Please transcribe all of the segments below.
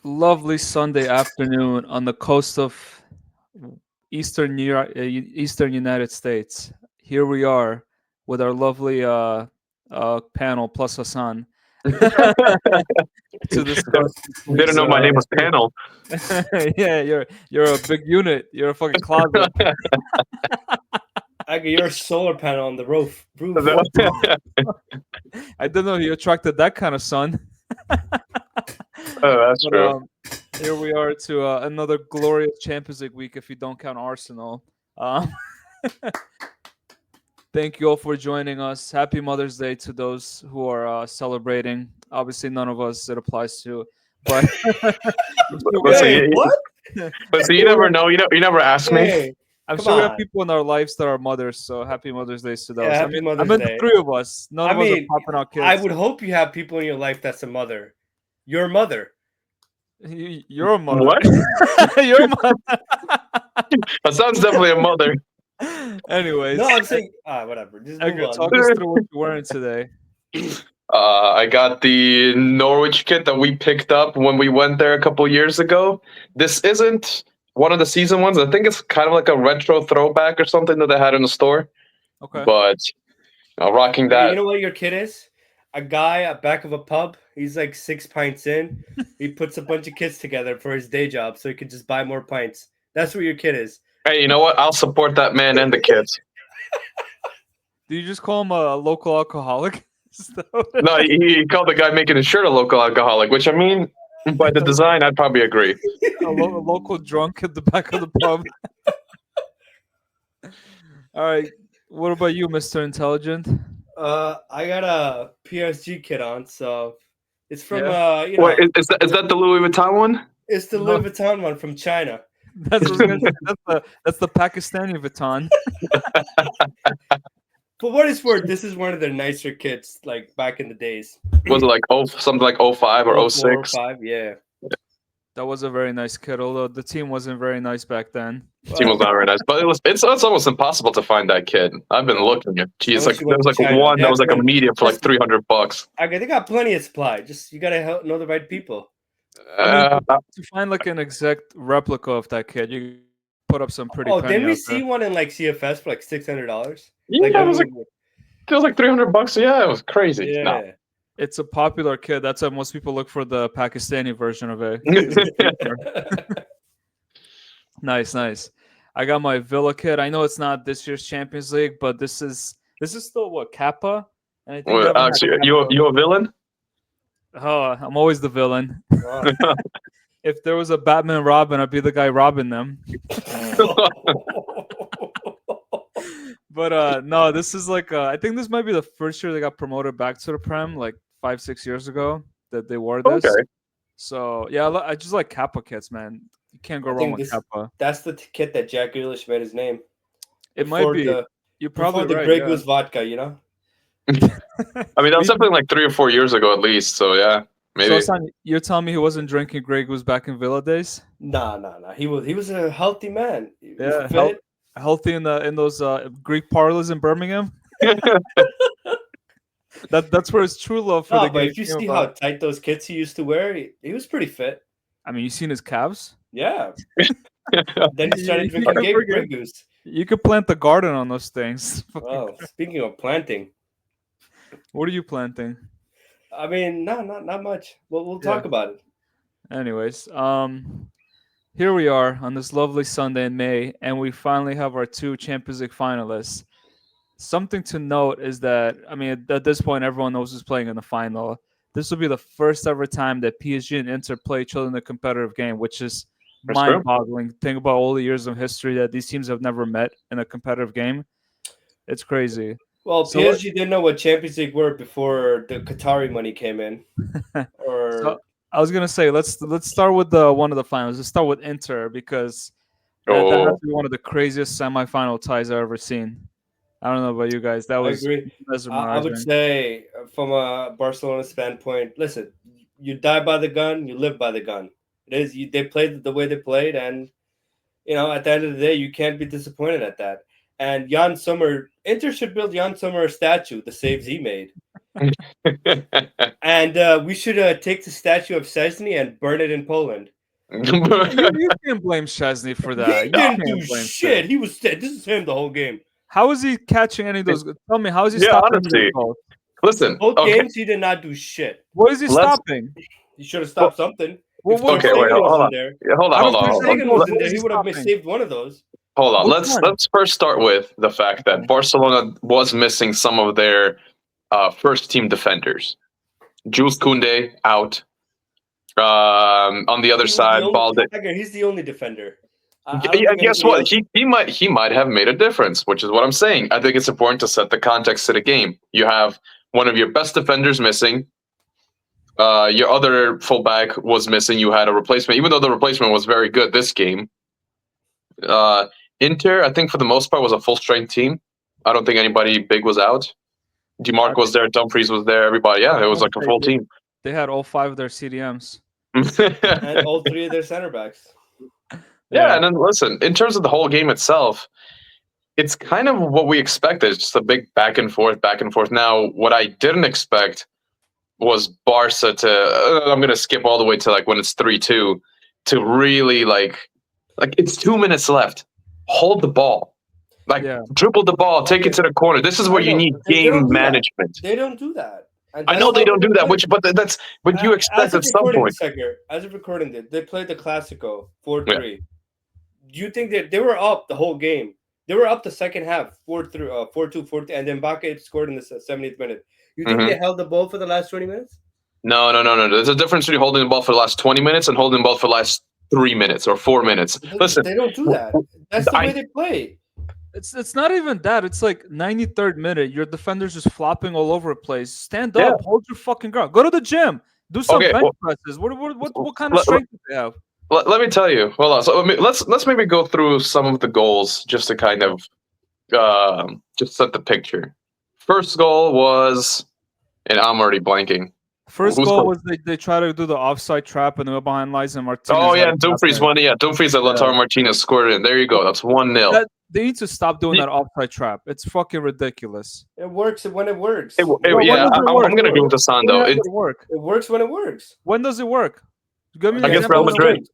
Lovely Sunday afternoon on the coast of Eastern United States. Here we are with our lovely panel plus Hassan to discuss this Didn't week's. know my name was Panel. Yeah, you're a big unit. You're a fucking closet. I got your solar panel on the roof. I didn't know you attracted that kind of sun. Oh, that's But true. here we are to another glorious Champions League week, if you don't count Arsenal. Um, Thank you all for joining us. Happy Mother's Day to those who are celebrating. Obviously, none of us it applies to, but I'm sure we But have, see, Hey, what? but see, you never know. You never ask me. Hey, I'm come sure we have on. people in our lives that are mothers. So happy Mother's Day to Yeah, those. happy I Mother's meant the Day. three of us. None I of us are mean, popping out I kids. would hope you have people in your life that's a mother. Your mother. You're a mother. What? You're a mother. That sounds definitely a mother. Anyways, No, I'm saying whatever. Just move Edgar, on. talk us through what you're wearing today. I got the Norwich kit that we picked up when we went there a couple years ago. This isn't one of the season ones. I think it's kind of like a retro throwback or something that they had in the store. Okay. But rocking You that. know what your kid is? A guy at back of a pub. He's like 6 pints in. He puts a bunch of kids together for his day job so he can just buy more pints. That's what your kid is. Hey, you know what? I'll support that man and the kids. Do you just call him a local alcoholic? Is that what it No, he called the guy making his shirt a local alcoholic, which I mean, by the design, I'd probably agree. a local drunk at the back of the pub. All right. What about you, Mr. Intelligent? I got a PSG kit on, so it's from Yeah. Wait, is that the Louis Vuitton one? it's the No, Louis Vuitton one from China. that's what I was gonna say. That's the Pakistani Vuitton. For what it's worth, this is one of their nicer kits, like back in the days. Was it like something like 05 or Oh, oh 04, six? 05, yeah. That was a very nice kid, although the team wasn't very nice back then. Team was Well, not very nice, but it's almost impossible to find that kid. I've been looking. Geez, like unless you there went was to like China, one they that have was like a plenty. medium for like Listen, $300. okay, they got plenty of supply. Just you gotta know the right people. I mean, Uh, to find like an exact replica of that kid, you put up some pretty Oh, penny didn't we out there. see one in like CFS for like $600? Like yeah, when we, it was like $300. Yeah, it was crazy. No. yeah. It's a popular kid. That's why most people look for the Pakistani version of it. Nice, nice. I got my Villa kit. I know it's not this year's Champions League, but this is still what Kappa, and I think they Well, haven't Alex, had Kappa. you a villain? Oh, I'm always the villain. Wow. If there was a Batman and Robin, I'd be the guy robbing them. But no, this is like I think this might be the first year they got promoted back to the Prem, like 5, 6 years ago that they wore this. Okay. So yeah, I just like Kappa kits, man. You can't go I wrong think with Kappa. that's the kit that Jack Grealish made his name It might before be. the You're before probably the right. Grey Yeah. Goose vodka, you know. I mean, that was We- definitely like 3 or 4 years ago at least. So yeah, so maybe. Hassan, you're telling me he wasn't drinking Grey Goose back in Villa days? Nah. He was a healthy man. He was Yeah, fit. healthy in those Greek parlors in Birmingham. That's where his true love for the No, but game if you came see how about. tight those kits he used to wear, he was pretty fit. I mean, you seen his calves? Yeah. Then he started You drinking could forget. Grey Goose. You could plant the garden on those things. Oh, speaking of planting, What are you planting? I mean, no, not much. We'll Yeah. talk about it. Anyways, here we are on this lovely Sunday in May, and we finally have our two Champions League finalists. Something to note is that I mean, at this point, everyone knows who's playing in the final. This will be the first ever time that PSG and Inter play each other in a competitive game, which is That's true. mind-boggling. Think about all the years of history that these teams have never met in a competitive game. It's crazy. Well, So, let- PSG didn't know what Champions League were before the Qatari money came in. so Or I was gonna say let's start with the one of the finals. Let's start with Inter because that has Oh, to be one of the craziest semifinal ties I've ever seen. I don't know about you guys. That I was agree. I would mesmerizing. say, from a Barcelona standpoint, listen, you die by the gun, you live by the gun. They played the way they played, and at the end of the day, you can't be disappointed at that. And Jan Sommer, Inter should build Jan Sommer a statue, the saves he made. And we should take the statue of Szczesny and burn it in Poland. You can't blame Chesney for He that. You didn't do can't blame shit. Chesney. He was this is him the whole game. How is he catching any of those? Tell me, how is he Yeah, stopping those honestly. goals? Listen, Both okay, games he did not do shit. What is he let's stopping? He should have stopped something. Well, If what, Ter okay, what, wait, Stegen hold on. wasn't there, Yeah, hold on, I hold don't on, if think Ter hold so. on. Stegen What wasn't what there, is he he would have stopping? saved one of those. Hold on. Which Let's one? first start with the fact that Barcelona was missing some of their first team defenders. Jules Koundé out. On the other He was the side, only Balde. Tiger. He's the only defender. I don't Yeah, think guess anybody what? else. He might have made a difference, which is what I'm saying. I think it's important to set the context to the game. You have one of your best defenders missing. Your other fullback was missing. You had a replacement, even though the replacement was very good this game. Uh, Inter, I think for the most part, was a full strength team. I don't think anybody big was out. I Demarc was there, Dumfries was there, everybody. Yeah, it was like a full team. They had all 5 of their CDMs. And all three of their center backs. Yeah, and then listen, in terms of the whole game itself, it's kind of what we expected. It's just a big back and forth, back and forth. Now, what I didn't expect was Barca to. I'm gonna skip all the way to like when it's 3-2 to really like it's 2 minutes left. Hold the ball, like Yeah. dribble the ball, take it to the corner. This is where I you know, need but they don't game do that. management. They don't do that. And I that's know they not don't what do that, played. but that's what you expect As at of some recording point. second, as of recording it, they played the Clasico 4-3. Yeah. Do you think that they were up the whole game? They were up the second half 4-3, 4-2, 4-3, and then Barca scored in the 70th minute. You think Mhm. they held the ball for the last 20 minutes? No. There's a difference between holding the ball for the last 20 minutes and holding the ball for the last 3 minutes or 4 minutes. Listen, They don't do that. That's the way they play. It's not even that. It's like 93rd minute. Your defender's just flopping all over the place. Stand Yeah. up, hold your fucking ground. Go to the gym. Do some Okay, bench well- presses. What kind of let- strength do they have? let me tell you. Hold on. So let's maybe go through some of the goals just to kind of just set the picture. First goal was, and I'm already blanking. First Who's goal goal? was they try to do the offside trap and they were behind Liza Martinez. Oh had yeah, a tap Dumfries in. won. Yeah, Dumfries and Lautaro Martinez scored it. There you go. That's 1-0. They need to stop doing Ye- that offside trap. It's fucking ridiculous. It works when it works. When yeah, does it I'm work? gonna agree with Hassan When though. does it work? It works when it works. When does it work? Give me an Against example. Real Madrid.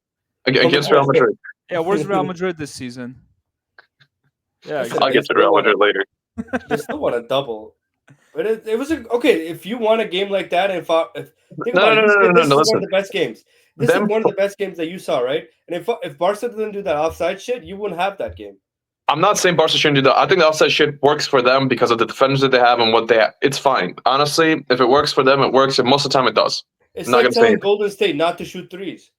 Against Real Madrid. Yeah, where's Real Madrid this season? Yeah, Listen, I'll exactly. get to Real Madrid later. They still want a double. But it was okay. If you won a game like that, and think No, about it, no, no, no, no, this no, is one listen. of the best games. This Them is one of the best games that you saw, right? And if Barca didn't do that offside shit, you wouldn't have that game. I'm not saying Barca shouldn't do that. I think the offside shit works for them because of the defenders that they have and what they have. It's fine. Honestly, if it works for them, it works. And most of the time, it does. It's I'm not like gonna say telling it. Golden State not to shoot threes.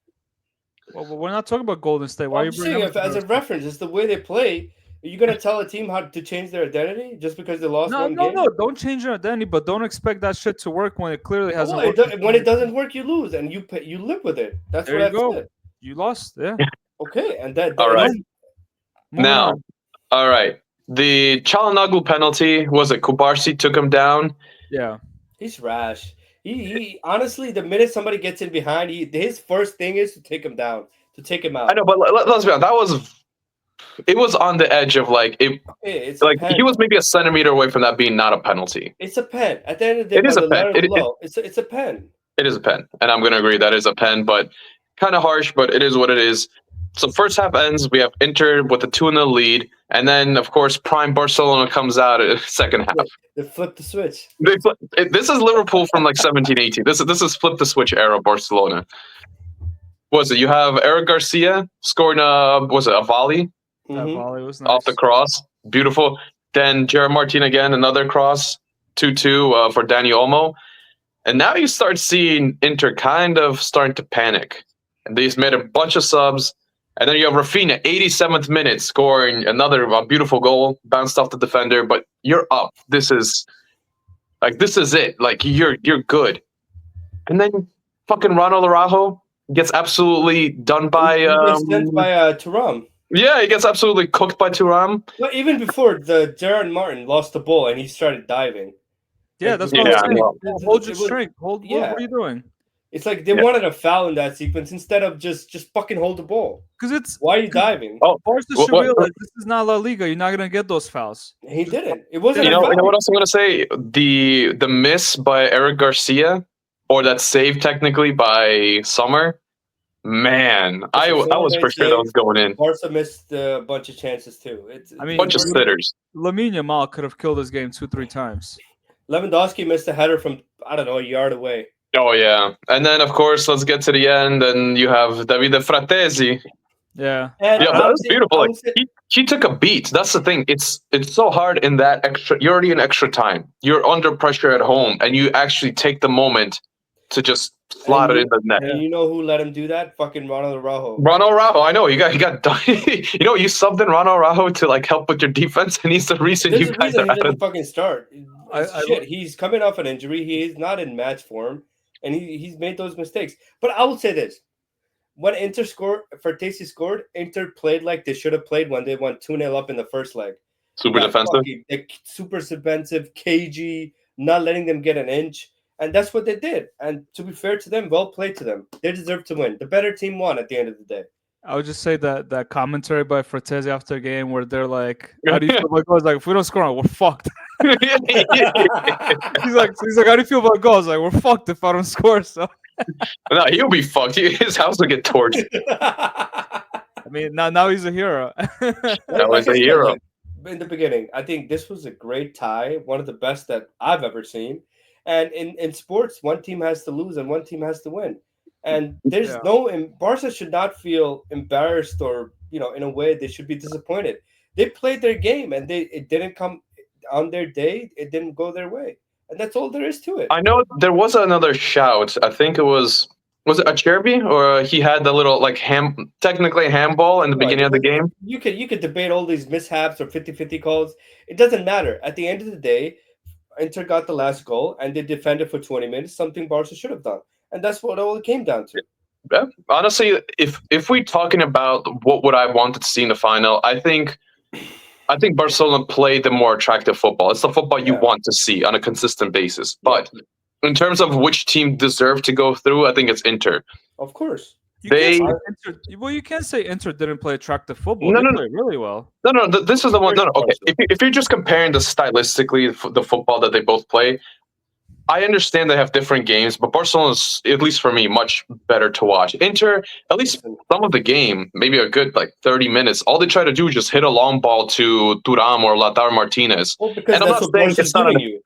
Well, we're not talking about Golden State. Why are I'm you just bringing saying, up if, as a reference, it's the way they play. Are you gonna tell a team how to change their identity just because they lost one game? No. Don't change your identity, but don't expect that shit to work when it clearly hasn't Well, worked. when it doesn't work, you lose, and you live with it. That's There what you I've go. said. You lost. Yeah. Okay, and that All right. Moving Now, on. all right. The Çalhanoğlu penalty, was it Kubarsi took him down? Yeah. he's rash. He honestly, the minute somebody gets in behind, his first thing is to take him down, to take him out. I know, but let's be honest. It was on the edge of like it. Okay, it's Like a pen. he was maybe a centimeter away from that being not a penalty. It's a pen. At the end of the day, It is by a the pen. letter of the law, it's a pen. It is a pen, and I'm gonna agree that is a pen, but kind of harsh. But it is what it is. So first half ends. We have Inter with a 2-0 lead, and then of course prime Barcelona comes out at second half. They flip the switch. This is Liverpool from like 17-18. This is flip the switch era Barcelona. Was it? You have Eric Garcia scoring was it a volley That Mhm. volley was nice. off the cross? Beautiful. Then Gerard Martin again, another cross, 2-2 for Dani Olmo. And now you start seeing Inter kind of starting to panic. And they've made a bunch of subs. And then you have Rafinha, 87th minute, scoring another beautiful goal, bounced off the defender. But you're up. This is it. Like you're good. And then fucking Ronald Araujo gets absolutely done by. He gets sent by Thuram. Yeah, he gets absolutely cooked by Thuram. But even before, the Gerard Martin lost the ball and he started diving. Yeah, Like, that's it what Yeah, I'm saying. well, Hold your it was- strength. What are you doing? It's like they Yeah. wanted a foul in that sequence instead of just fucking hold the ball. because it's Why are you because diving? Oh, Barca should what? realize this is not La Liga. You're not gonna get those fouls. He Just didn't. It wasn't did a it. You know foul. what else I'm gonna say? The miss by Eric Garcia, or that save technically by Summer. Man, Listen, I someone was made for sure that saves. was going in. Barca missed a bunch of chances too. It's I the mean, Bunch of worst. sitters. Lamine Yamal could have killed this game 2-3 times. Lewandowski missed a header from I don't know a yard away. Oh yeah, and then of course let's get to the end, and you have Davide Fratesi. Yeah, And Yeah, that was beautiful. I Like would say, he took a beat. That's the thing. It's so hard in that extra. You're already in extra time. You're under pressure at home, and you actually take the moment to just and slot it in the net. yeah. you know who let him do that? Fucking Ronald Araujo. Ronald Rajo, I know he got done. You know, you subbed in Ronald Rajo to like help with your defense, and he's the reason There's you a guys reason are he out of. didn't fucking start. I, It's I shit. He's coming off an injury. He is not in match form, and he's made those mistakes. But I will say this: when Inter scored, Fertesi scored, Inter played like they should have played when they went 2-0 up in the first leg. Super That defensive. fucking super defensive, cagey, not letting them get an inch. And that's what they did. And to be fair to them, well played to them. They deserve to win. The better team won at the end of the day. I would just say that that commentary by Fratesi after the game where they're like, "How do you feel about goals?" Like, if we don't score, we're fucked. He's like, "How do you feel about goals?" Like, we're fucked if I don't score. So, No, he'll be fucked. His house will get torched. I mean, now he's a hero. That Like was I a said, hero. like in the beginning, I think this was a great tie, one of the best that I've ever seen. And in sports, one team has to lose and one team has to win. And there's Yeah. no Barca should not feel embarrassed or in a way they should be disappointed. They played their game and it didn't come on their day. It didn't go their way, and that's all there is to it. I know there was another shout. I think it was it Acerbi, or he had the little like technically handball in the No, it beginning of the doesn't. game. You could debate all these mishaps or 50-50 calls. It doesn't matter. At the end of the day, Inter got the last goal and they defended for 20 minutes, something Barca should have done. And that's what all it came down to. Yeah. Honestly, if we're talking about what would I wanted to see in the final, I think Barcelona played the more attractive football. It's the football you Yeah. want to see on a consistent basis. Yeah. But in terms of which team deserved to go through, I think it's Inter. Of course. You can't They say Inter. Well, you can't say Inter didn't play attractive football. no They no played really well. no. This is the one. No, no. Okay. Barca. If you're just comparing the stylistically the football that they both play, I understand they have different games, but Barcelona's, at least for me, much better to watch. Inter, at least Listen, some of the game, maybe a good like 30 minutes, all they try to do is just hit a long ball to Thuram or Lautaro Martinez. well, because And I'm that's not what saying Barca's it's not giving an you.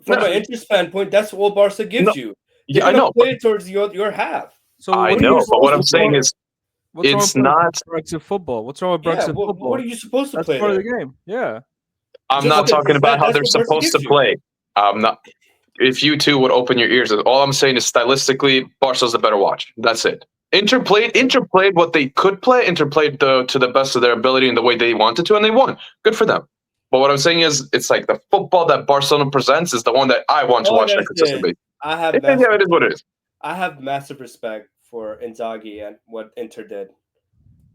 no, From an Inter standpoint, that's all Barca gives no, you. They're yeah, I gonna know, play towards your half. So I what are you know, but what supposed I'm to play? saying is What's wrong it's with playing not. Brexit football? What's wrong with Yeah, Brexit what are football? you supposed to That's play part of there? the game. Yeah. I'm Just not because talking it's about how that's they're what Barca supposed to gives you. play. I'm not. If you two would open your ears, all I'm saying is stylistically, Barca's the better watch. That's it. Inter played what they could play. Inter played to the best of their ability and the way they wanted to, and they won. Good for them. But what I'm saying is, it's like the football that Barcelona presents is the one that I want to All I watch on a gotta say consistent is basis. I have Yeah, massive, it is what it is. I have massive respect for Inzaghi and what Inter did.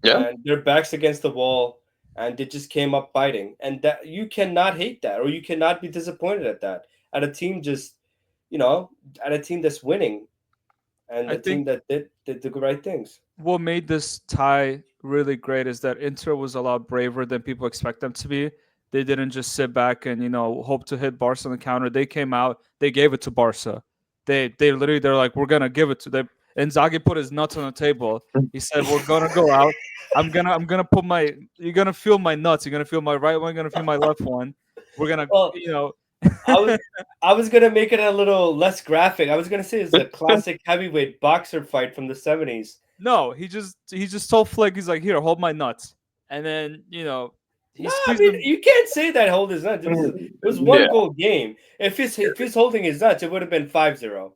Yeah, And their backs against the wall and they just came up fighting. And that you cannot hate that or you cannot be disappointed at that. At a team you know, at a team that's winning and I the think team that did the right things. what made this tie really great is that Inter was a lot braver than people expect them to be. They didn't just sit back and hope to hit Barca on the counter. They came out, they gave it to Barca. They literally they're like, we're gonna give it to them. Inzaghi put his nuts on the table. He said, we're gonna go out. I'm gonna put my you're gonna feel my nuts. You're gonna feel my right one. You're gonna feel my left one. We're gonna Well, you know I was I was gonna make it a little less graphic. I was gonna say it's a classic heavyweight boxer fight from the 70s. No, he just told Flick, he's like, here, hold my nuts. And then, he No, I squeezed mean him. you can't say that hold his nuts. It was one yeah. goal game. If he's holding his nuts, it would have been 5-0.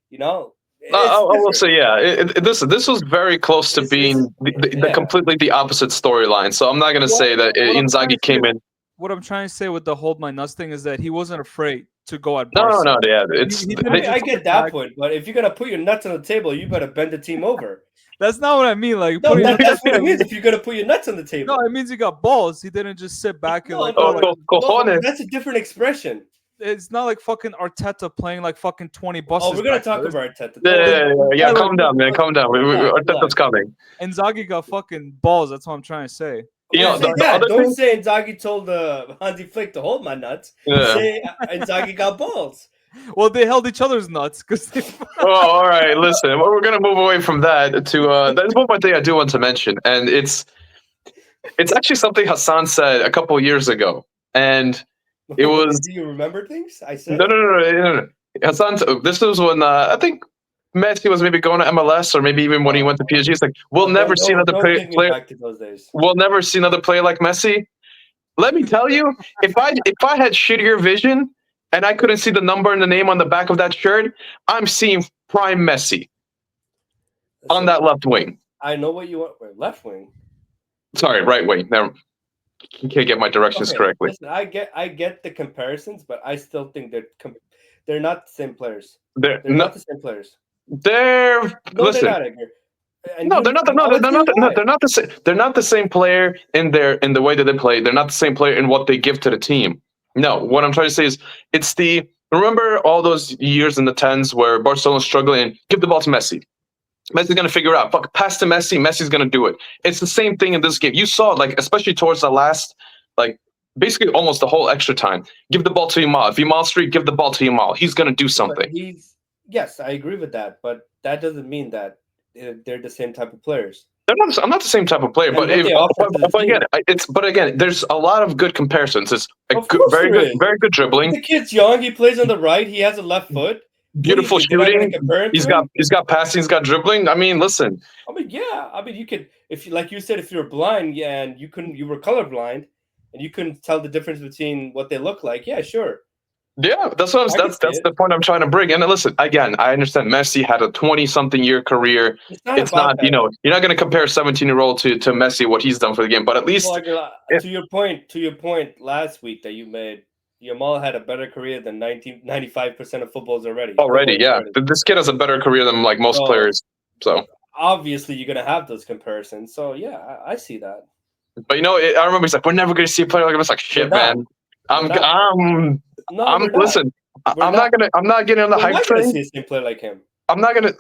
You know, I, it's I will different. say, yeah. This was very close to It's being the yeah. completely the opposite storyline. So I'm not gonna What, say that what I'm trying Inzaghi to say, came in. what I'm trying to say with the hold my nuts thing is that he wasn't afraid to go at No, Barca. no, yeah. He, It's he I didn't mean, I just get sit that back. point, but if you're gonna put your nuts on the table, you better bend the team over. That's not what I mean. Like No, putting your nuts on that's the what it table. means. If you're gonna put your nuts on the No, table, it means he got balls. He didn't just sit back and no, like, no, oh, no, cojones. that's a different expression. it's not like fucking Arteta playing like fucking 20 Oh, buses we're gonna back talk there. about Arteta. Yeah, Don't yeah, worry. yeah, Yeah, yeah. like Calm down, man. Calm down. Relax, Arteta's relax. coming. Inzaghi got fucking balls. That's what I'm trying to say. You Don't know, say the that. other Don't thing. say Inzaghi told Hansi Flick to hold my nuts. Yeah. Say Inzaghi got balls. Well, they held each other's nuts because they. Oh, all right. Listen, we're gonna move away from that to there's one more thing I do want to mention, and it's actually something Hassan said a couple of years ago, and it was Do you remember things I said? no. Hassan, this was when I think Messi was maybe going to MLS, or maybe even when he went to PSG. It's like we'll Oh, never see another don't take me player. back to those days. We'll never see another player like Messi. Let me tell you, if I had shittier vision and I couldn't see the number and the name on the back of that shirt, I'm seeing prime Messi on Listen, that left wing. I know what you want. Wait, left wing. Sorry, right wing. Never, can't get my directions Okay, correctly. listen. I get the comparisons, but I still think they're not the same players. They're They're no, not the same players. they're No, they're listen. not, Edgar. And No, they're not. I'll They're tell you not. No, why. they're not the same. They're not the same player in the way that they play. They're not the same player in what they give to the team. No, what I'm trying to say is it's the remember all those years in the tens where Barcelona's struggling. Give the ball to Messi. Messi's gonna figure it out. Fuck, pass to Messi. Messi's gonna do it. It's the same thing in this game. You saw it, like especially towards the last, like basically almost the whole extra time. Give the ball to Yamal. If Yamal street, give the ball to Yamal. He's gonna do But something. yes, I agree with that, but that doesn't mean that they're the same type of players. I'm not the same type of player, And but what if, they offer to the but again, team. it's but again, there's a lot of good comparisons. It's a Of course there is. very good dribbling, The kid's young. He plays on the right. He has a left foot. What do you beautiful think? They're not going shooting. to compare him to him? He's got passing, he's got dribbling. I mean, listen, I mean, yeah. I mean, you could, if you like you said, if you're blind, yeah, and you were colorblind, and you couldn't tell the difference between what they look like. Yeah, sure, yeah, that's what I can see that's it. the point I'm trying to bring. And listen, again, I understand Messi had a 20-something year career. It's not It's about not, that. you're not going to compare a 17-year-old to Messi what he's done for the game, but at Well, least like, yeah, to your point last week that you made, Yamal had a better career than 95% of footballers already. already, Footballers yeah, already. this kid has a better career than like most So players. So. obviously, you're gonna have those comparisons. So yeah, I see that. But I remember he's like, "We're never going to see a player like him." It's like, We're "Shit, not. man. We're not. No, I'm we're not. listen. We're not. I'm not getting on the We're hype not gonna train. see a same player like him. I'm not gonna.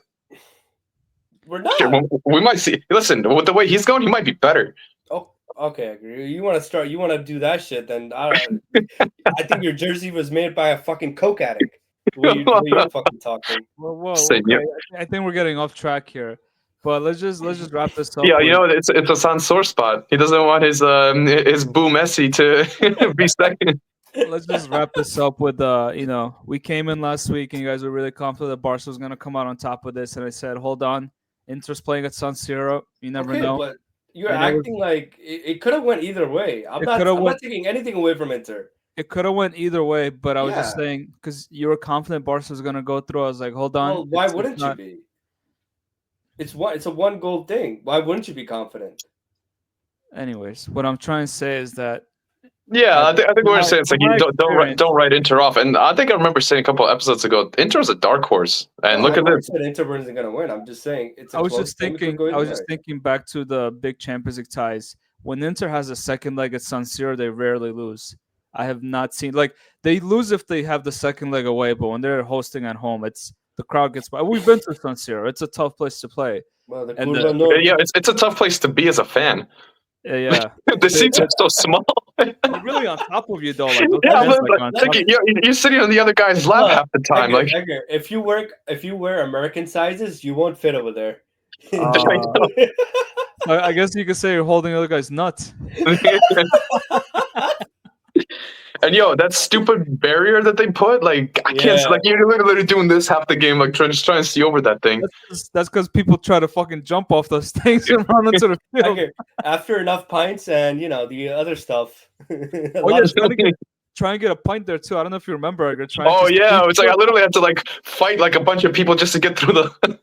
We're Shit, not. we might see. Listen, with the way he's going, he might be better. Oh, okay. I agree. You want to start? You want to do that shit? Then I think your jersey was made by a fucking coke addict. The way you're fucking talking. Whoa, Same, yeah, okay. I think we're getting off track here, but let's just wrap this up yeah. with. It's a San sore spot. He doesn't want his boo Messi to be second. Let's just wrap this up with we came in last week and you guys were really confident that Barca was gonna come out on top of this, and I said, hold on, Inter's playing at San Siro. You never Okay, know. but you're You never. acting like it could have went either way. I'm It not. could have I'm went. not taking anything away from Inter. It could have went either way, but I was just Yeah. saying because you were confident Barca was gonna go through. I was like, hold on, Well, why it's wouldn't you not. be? It's a one goal thing. Why wouldn't you be confident? Anyways, what I'm trying to say is that Yeah, I think from we're my, saying it's from like you my experience, don't write Inter off. And I think I remember saying a couple episodes ago, Inter's a dark horse. And No, I look at never this. said Inter isn't going to win. I'm just saying it's a I was close just game. It could thinking. go I either was way. just thinking back to the big Champions League ties. When Inter has a second leg at San Siro, they rarely lose. I have not seen like they lose if they have the second leg away, but when they're hosting at home, it's the crowd gets by. We've been to San Siro; it's a tough place to play, Well, the and Curva Nord. Yeah, it's a tough place to be as a fan. yeah, The they, seats are so small. they're really on top of you though. Like those Yeah, fans, like but on it's top. like you're sitting on the other guy's lap half the time. Edgar, Like, Edgar, if you wear American sizes, you won't fit over there. Uh, I guess you could say you're holding the other guy's nuts. and that stupid barrier that they put, like I can't. Yeah. Like you're literally doing this half the game, like just trying to see over that thing. That's because people try to fucking jump off those things and run into the field. Edgar, after enough pints and the other stuff. a Oh lot yeah, of try and get a pint there too. I don't know if you remember, Edgar. Oh yeah, it's like I literally had to like fight like a bunch of people just to get through the.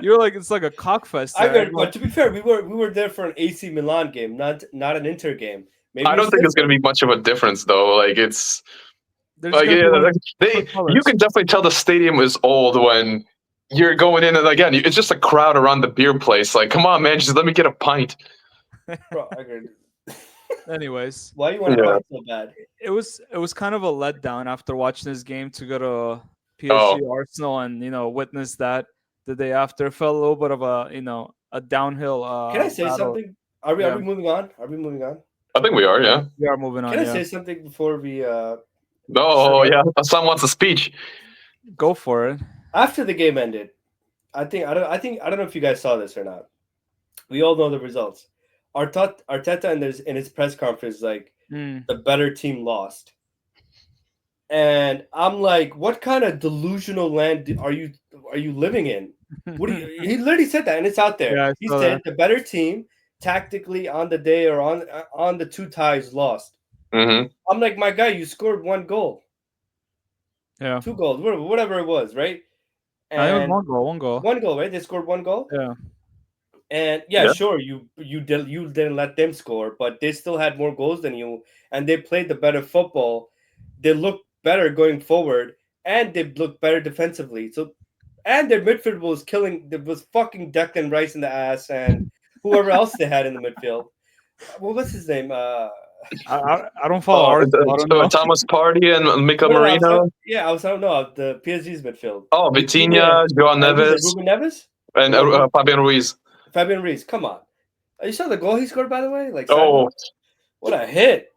You're like it's like a cockfest. But to be fair, we were there for an AC Milan game, not an Inter game. Maybe I don't think it's going to be much of a difference though. Like it's There's like gonna be yeah, like you colors. can definitely tell the stadium is old when you're going in, and again, it's just a crowd around the beer place. Like, come on, man, just let me get a pint. Bro, Edgar, Anyways, Why you want to Yeah. fight so bad? it was kind of a letdown after watching this game to go to Oh, PSG Arsenal and witness that the day after. It felt a little bit of a downhill Can I say battle. something? Are Yeah, we moving on? Are we moving on? I think we are. yeah, Yeah. we are moving Can on. I Yeah, say something before we shut Oh, up? yeah. Son wants a speech. go for it. After the game ended, I don't know if you guys saw this or not. We all know the results. Arteta in his press conference like Mm. the better team lost. And I'm like, what kind of delusional land are you living in? What do you, he literally said that, and it's out there. Yeah, I He saw said that. the better team tactically on the day or on the two ties lost. Hmm. I'm like, my guy, you scored one goal, Yeah, two goals, whatever it was, right? I think it was And one goal. One goal. one goal, right? They scored one goal, Yeah, and yeah, Yeah. sure, you didn't let them score, but they still had more goals than you, and they played the better football. They looked better going forward, and they looked better defensively. So, and their midfield was killing. There was fucking Declan Rice in the ass, and whoever else they had in the midfield. What was his name? I don't follow Arsenal. I don't know. Thomas Party and Mika No, no, I was Marino. yeah, I don't know the PSG's midfield. Oh, Vitinha Vitinha, Joao and who's it? Neves, Ruben Neves? and Fabian Ruiz. Fabian Ruiz. Come on, you saw the goal he scored by the way, like Oh, sideways. What a hit!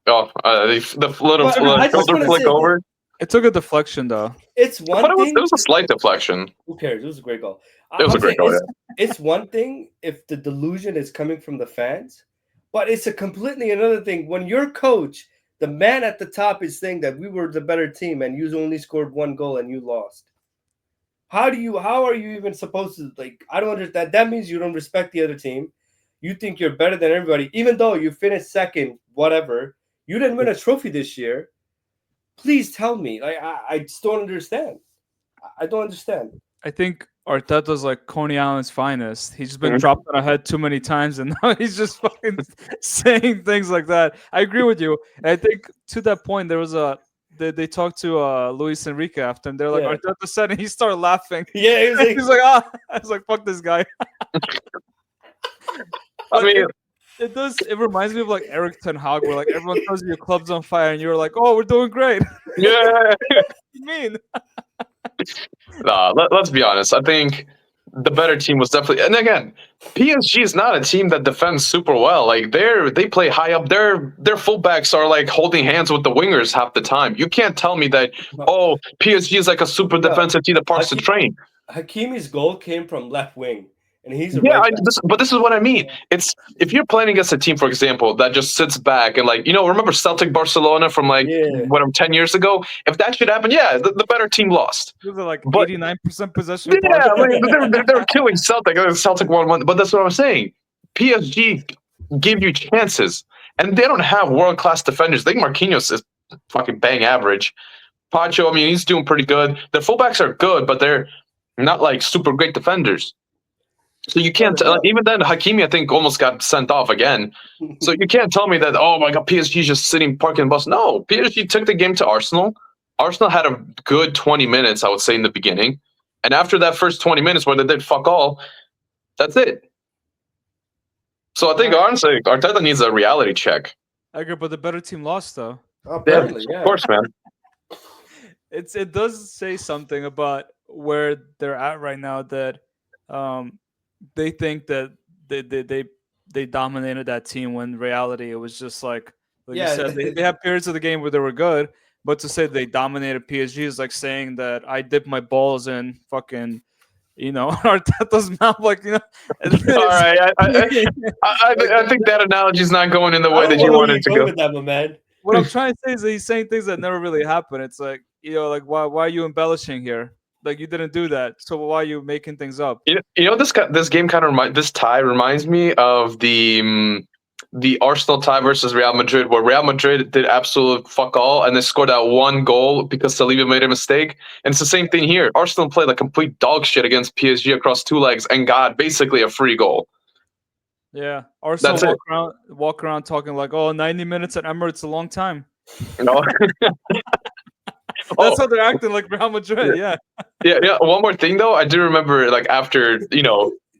the little But I just shoulder want to flick say this: over. It took a deflection though. it's But one it thing. was a slight deflection. Who cares? It was a great goal. It was a I'm great saying goal. it's one thing if the delusion is coming from the fans, but it's a completely another thing when your coach, the man at the top, is saying that we were the better team and you only scored one goal and you lost. How are you even supposed to like? I don't understand. That means you don't respect the other team. You think you're better than everybody, even though you finished second, whatever. You didn't win a trophy this year. Please tell me. Like I just don't understand. I don't understand. I think Arteta's like Coney Island's finest. He's just been Yeah. dropped on a head too many times, and now he's just fucking saying things like that. I agree with you. And I think to that point, there was they talked to Luis Enrique after, and they're like Yeah. Arteta said, and he started laughing. Yeah, it was like, He's like, ah, I was like, fuck this guy. I But mean, it does. It reminds me of like Eric Ten Hag, where like everyone tells you your club's on fire, and you're like, oh, we're doing great. yeah. You mean? Nah, let's be honest. I think the better team was definitely. And again, PSG is not a team that defends super well. Like they play high up. Their fullbacks are like holding hands with the wingers half the time. You can't tell me that. Oh, PSG is like a super no. defensive team that parks the Haki- train. Hakimi's goal came from left wing, and he's a Yeah, right back. but this is what I mean. It's if you're playing against a team, for example, that just sits back and like remember Celtic Barcelona from like Yeah. 10 years ago. If that should happen, yeah, the better team lost. Those are like But 89% possession yeah, part. like, they were killing Celtic. Celtic won one, but that's what I'm saying. PSG gave you chances, and they don't have world class defenders. I think Marquinhos is fucking bang average. Pacho, I mean, he's doing pretty good. Their fullbacks are good, but they're not like super great defenders. So you No, can't they're not. even then. Hakimi, I think, almost got sent off again. So you can't tell me that. Oh my god, PSG is just sitting parking the bus. No, PSG took the game to Arsenal. Arsenal had a good 20 minutes, I would say, in the beginning, and after that first 20 minutes where they did fuck all, that's it. So I think I, honestly, Arteta needs a reality check. I agree, but the better team lost though. Yeah, Apparently, of yeah. course, man. It does say something about where they're at right now that um they think that they they they, they dominated that team when in reality it was just like you Yeah. said they had periods of the game where they were good, but to say they dominated PSG is like saying that I dipped my balls in fucking Arteta's mouth, like All right, I think that analogy is not going in the way I don't that know you where wanted you're it to going go. with that, my man. what I'm trying to say is that he's saying things that never really happened. It's like like why are you embellishing here? Like you didn't do that, so why are you making things up? This game kind of this tie reminds me of the Arsenal tie versus Real Madrid, where Real Madrid did absolute fuck all and they scored that one goal because Saliba made a mistake. And it's the same thing here. Arsenal played like complete dog shit against PSG across two legs and got basically a free goal. Yeah, Arsenal That's it. walk around talking like, oh, 90 minutes at Emirates a long time. You know? That's Oh, how they're acting like Real yeah. Madrid. Yeah, Yeah. One more thing though, I do remember like after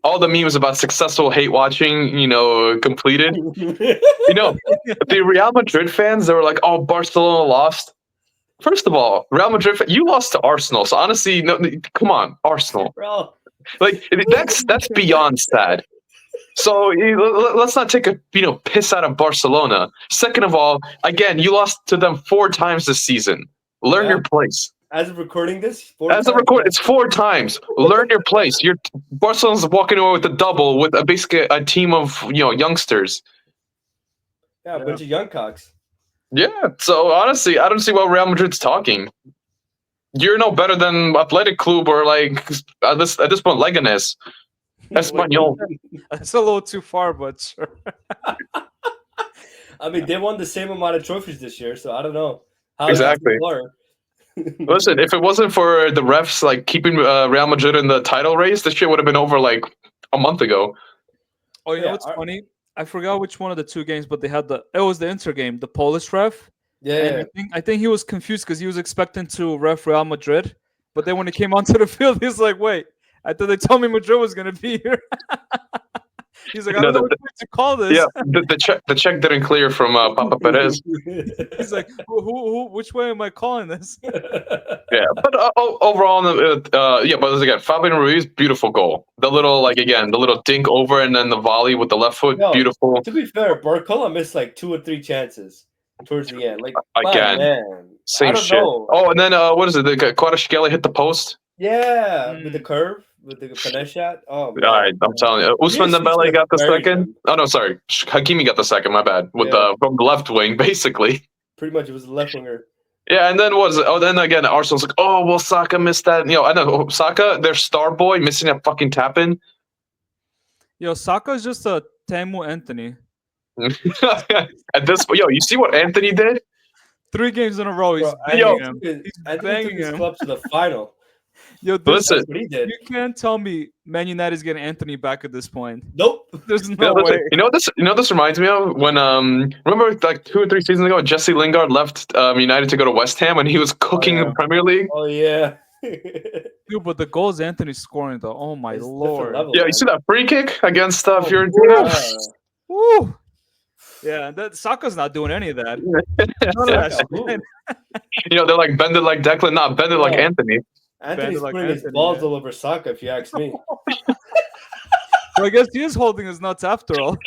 all the memes about successful hate watching, completed. You know, the Real Madrid fans, they were like, "Oh, Barcelona lost." First of all, Real Madrid, you lost to Arsenal. So honestly, no, come on, Arsenal. Bro. Like that's beyond sad. So let's not take a piss out of Barcelona. Second of all, again, you lost to them 4 times this season. Learn Yeah. your place. As of recording this, As a record, it's 4 times. Learn your place. Barcelona's walking away with a double with basically a team of youngsters. Yeah, a bunch of young cocks. Yeah. So honestly, I don't see why Real Madrid's talking. You're no better than Athletic Club or like at this point Leganes, Espanyol. That's a little too far, but sure. I mean, they won the same amount of trophies this year, so I don't know how Exactly. Listen, if it wasn't for the refs like keeping Real Madrid in the title race, this shit would have been over like a month ago. Oh, you know what's funny? I forgot which one of the two games, but they had it was the Inter game, the Polish ref. Yeah. And I think he was confused because he was expecting to ref Real Madrid, but then when he came onto the field, he's like, "Wait, I thought they told me Madrid was gonna be here." He's like, "I don't know what to call this." Yeah, the check didn't clear from Papa Perez. He's like, "Who? Which way am I calling this?" Yeah, but overall, but again, Fabian Ruiz, beautiful goal. The little dink over and then the volley with the left foot, beautiful. To be fair, Barcola missed like 2 or 3 chances towards the end. Like again, man, same shit. Know. Oh, and then what is it? The Kvaratskhelia hit the post. Yeah, with the curve, with the finesse shot. Oh, man. All right, I'm telling you, Ousmane Dembele got the second. Good. Oh no, sorry, Hakimi got the second. My bad. With from the left wing, basically. Pretty much, it was the left winger. Yeah, and then then again, Arsenal's like, oh, well, Saka missed that. I know Saka, their star boy, missing that fucking tap in. Saka's just a Tamu Anthony. At this point, you see what Anthony did? 3 games in a row, he's banging him. He's banging his club to the final. Listen, what he did. You can't tell me Man United's getting Anthony back at this point. Nope. There's no way. You know what this reminds me of? When remember like 2 or 3 seasons ago, Jesse Lingard left United to go to West Ham and he was cooking in the Premier League. Oh yeah. Dude, but the goals Anthony's scoring though, oh my lord. Level, you see that free kick against Fiorentina? Woo! Yeah, Saka's not doing any of that. None of that shit. They're like bend it like Declan, not bend it like Anthony. Anthony's putting his balls all over Saka, if you ask me. Well, I guess he is holding his nuts after all.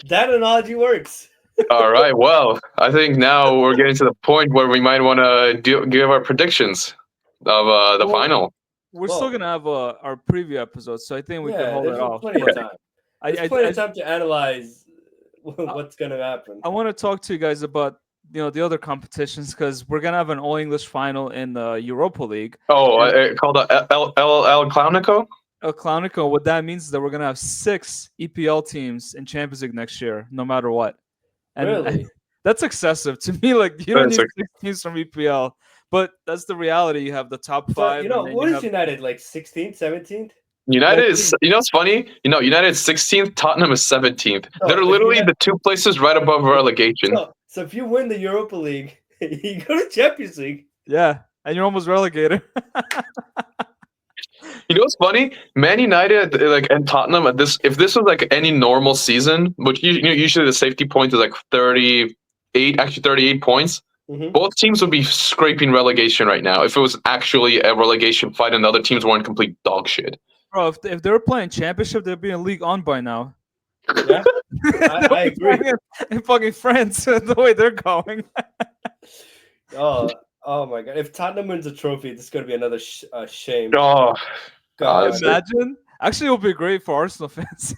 That analogy works. All right. Well, I think now we're getting to the point where we might want to give our predictions of the final. We're still gonna have our preview episode, so I think we can hold it off. Plenty of time. There's plenty of time to analyze what's gonna happen. I want to talk to you guys about the other competitions because we're gonna have an all English final in the Europa League. Oh, called El Clownico. El Clownico. What that means is that we're gonna have 6 EPL teams in Champions League next year, no matter what. And really? That's excessive to me. Like you don't need 6 teams from EPL, but that's the reality. You have the top 5. So, what is United like 16th, 17th? United is, what's funny? United is 16th, Tottenham is 17th. They're literally the 2 places right above relegation. So if you win the Europa League, you go to Champions League. Yeah, and you're almost relegated. What's funny? Man United and Tottenham if this was like any normal season, which usually the safety point is like 38 points. Mm-hmm. Both teams would be scraping relegation right now if it was actually a relegation fight and the other teams weren't complete dog shit. Bro, if they were playing championship, they'd be in League On by now. Yeah, I agree. In fucking France, the way they're going. Oh my god! If Tottenham wins a trophy, this is going to be another shame. Oh, God! Imagine. Actually, it would be great for Arsenal fans.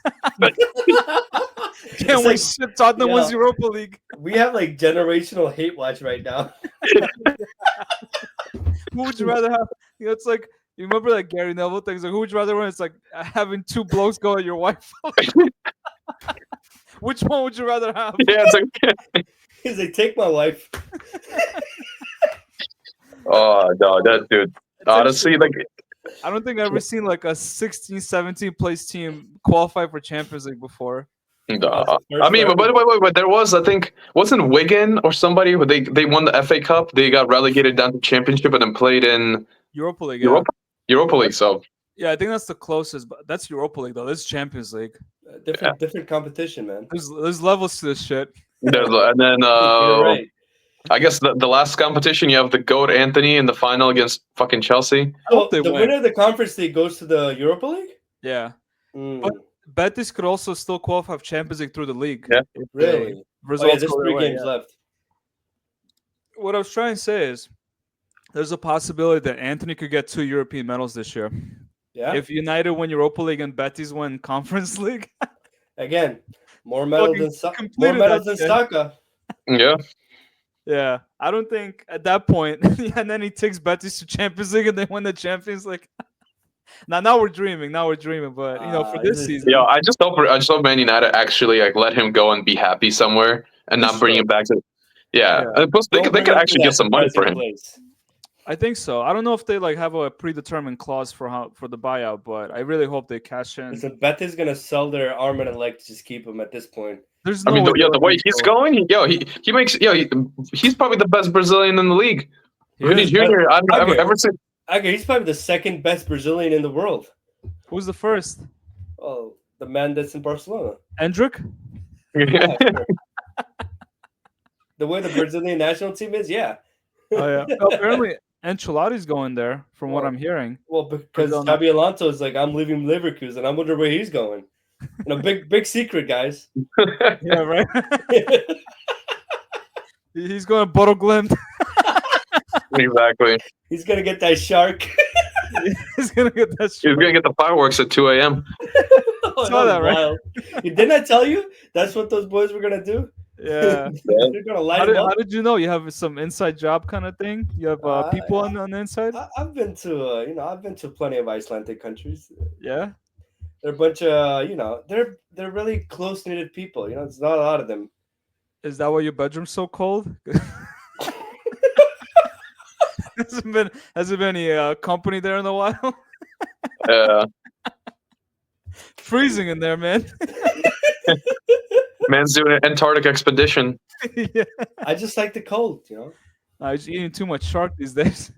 Can't wait! Shit, Tottenham wins Europa League. We have like generational hate watch right now. Who would you rather have? It's like. You remember that Gary Neville things? Like, who would you rather win? It's like having 2 blokes go at your wife. Which one would you rather have? Yeah, it's like he's like, take my wife. Oh no, that dude. Honestly, like I don't think I've ever seen like a 16, 17 place team qualify for Champions League before. I mean, but there was, I think, wasn't Wigan or somebody who they won the FA Cup? They got relegated down to Championship and then played in Europa League. Europa League. So Yeah, I think that's the closest, but that's Europa League though. This is Champions League. Yeah. Different competition, man. There's levels to this shit. And then You're right. I guess the last competition you have the goat Anthony in the final against fucking Chelsea. I hope So they the win. winner of the Conference League goes to the Europa League. Yeah, but Mm, Betis could also still qualify for Champions League through the league. Yeah. If really? Oh yeah, results there's go their three way. games Yeah. left. What I was trying to say is, there's a possibility that Anthony could get 2 European medals this year. Yeah. If United win Europa League and Betis win Conference League, Again, more medals fucking than more completed that medals than shit. Saka. Yeah. Yeah, I don't think at that point, and then he takes Betis to Champions League and they win the Champions League. Now we're dreaming. Now we're dreaming. But for This this is season, Yeah, I just hope Man United actually like let him go and be happy somewhere and They not bring him should. back to. Yeah, Yeah. and plus they Don't could they bring could him to actually get that some money for depressing him. place. I think so. I don't know if they like have a predetermined clause for the buyout, but I really hope they cash in. Listen, Betis gonna sell their arm and a leg to just keep him at this point. There's I no mean, way. yeah, they'll the way let him he's go. going, he makes he's probably the best Brazilian in the league. He Vinny is. Jr. I don't know, Okay. ever since. Okay, he's probably the second best Brazilian in the world. Who's the first? Oh, the man that's in Barcelona. Hendrick? Yeah, sure. The way the Brazilian national team is, yeah. Oh yeah. Well, apparently Ancelotti's going there, from what Well, I'm hearing. Well, because Brazil- Xabi Alonso is like, I'm leaving Leverkusen. I wonder where he's going. Big secret, guys. Yeah, right. He's going to Bodo Glimt. Exactly. He's gonna get that shark. He's gonna get that. He's gonna get the fireworks at 2 a.m. Oh, Saw that, right? wild. Didn't I tell you that's what those boys were gonna do? Yeah. They're gonna light him How up. did you know? You have some inside job kind of thing. You have people on the inside. I've been to I've been to plenty of Icelandic countries. Yeah. They're a bunch of they're really close knitted people. There's not a lot of them. Is that why your bedroom's so cold? Has there been any company there in a while? Uh, Freezing in there, man. man's doing an Antarctic expedition. Yeah. I just like the cold, He's eating too much shark these days.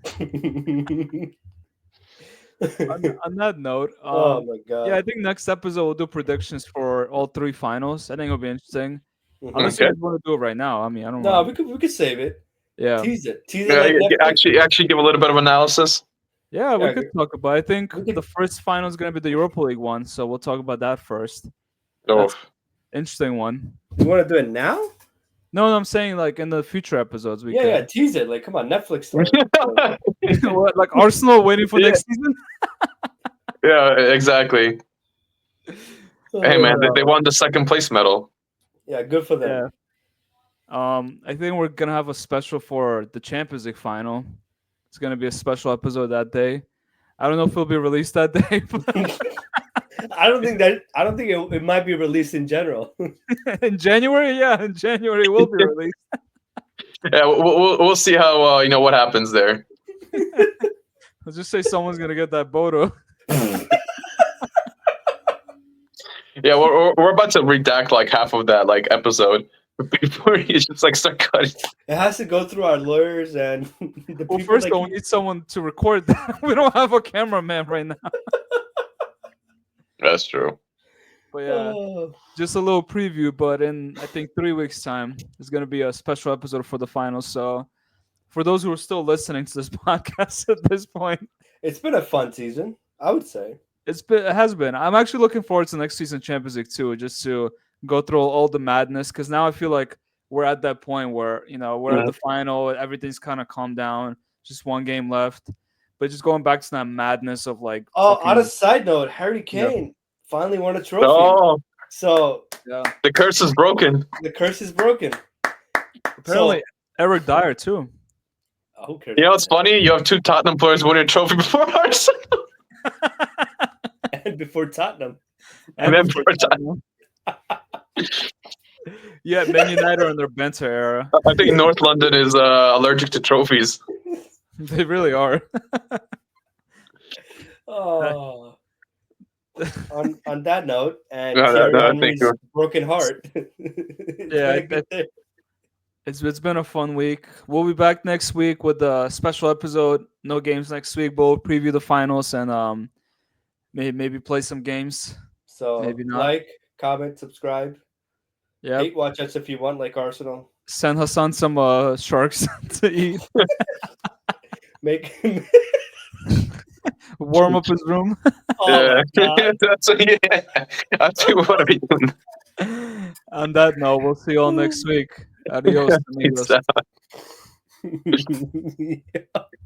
On that note, Oh my god. yeah, I think next episode we'll do predictions for all 3 finals. I think it'll be interesting. Mhm. Unless you guys want to do it right now. I mean, I don't No, know. we could save it. Yeah. Tease it. Yeah, Like Netflix. actually give a little bit of analysis. Yeah, we Yeah, could talk about it. I think we could- the first final is going to be the Europa League one, so we'll talk about that first. Oh, That's- Interesting one. You want to do it now? No, I'm saying like in the future episodes we Yeah, could. tease it. Like, come on, Netflix. What, like Arsenal waiting for Yeah. next season? yeah, exactly. Hey man, they won the second place medal. Yeah, good for them. Yeah. I think we're gonna have a special for the Champions League final. It's gonna be a special episode that day. I don't know if it'll be released that day, but I don't think it might be released in general. in January, yeah, in January it will be released. Yeah, we'll see how what happens there. I'll just say someone's gonna get that Bodo. Yeah, we're about to redact like half of that like episode before you just like start cutting. It has to go through our lawyers and the Well, people first that though, we need someone to record that. We don't have a cameraman right now. That's true. But yeah, Oh, just a little preview. But in I think 3 weeks' time, there's gonna be a special episode for the finals. So for those who are still listening to this podcast at this point, it's been a fun season, I would say. it has been. I'm actually looking forward to next season Champions League too, just to go through all the madness. Because now I feel like we're at that point where we're at the final, everything's kind of calmed down, just one game left. But just going back to that madness of like. Oh, fucking- on a side note, Harry Kane finally won a trophy. Oh, So yeah. the curse is broken. the curse is broken. Apparently, Eric Dyer too. Who cares? You know what's funny? You have two Tottenham players winning a trophy before Arsenal. And before Tottenham. And then before for Tottenham. Yeah, Man United are in their Benter era. I think North London is allergic to trophies. They really are. Oh. on that note, and No, Thierry thank Henry's you. broken heart. Yeah, It's been a good day. It's been a fun week. We'll be back next week with a special episode. No games next week, but we'll preview the finals and maybe play some games. So Maybe not. like, comment, subscribe, Yep. hate watch us if you want, like Arsenal. Send Hassan some sharks to eat. Make Warm up his room. oh Yeah, my god. that's yeah. That's what are we doing? On that note, we'll see you all next week. Adios, It's, amigos.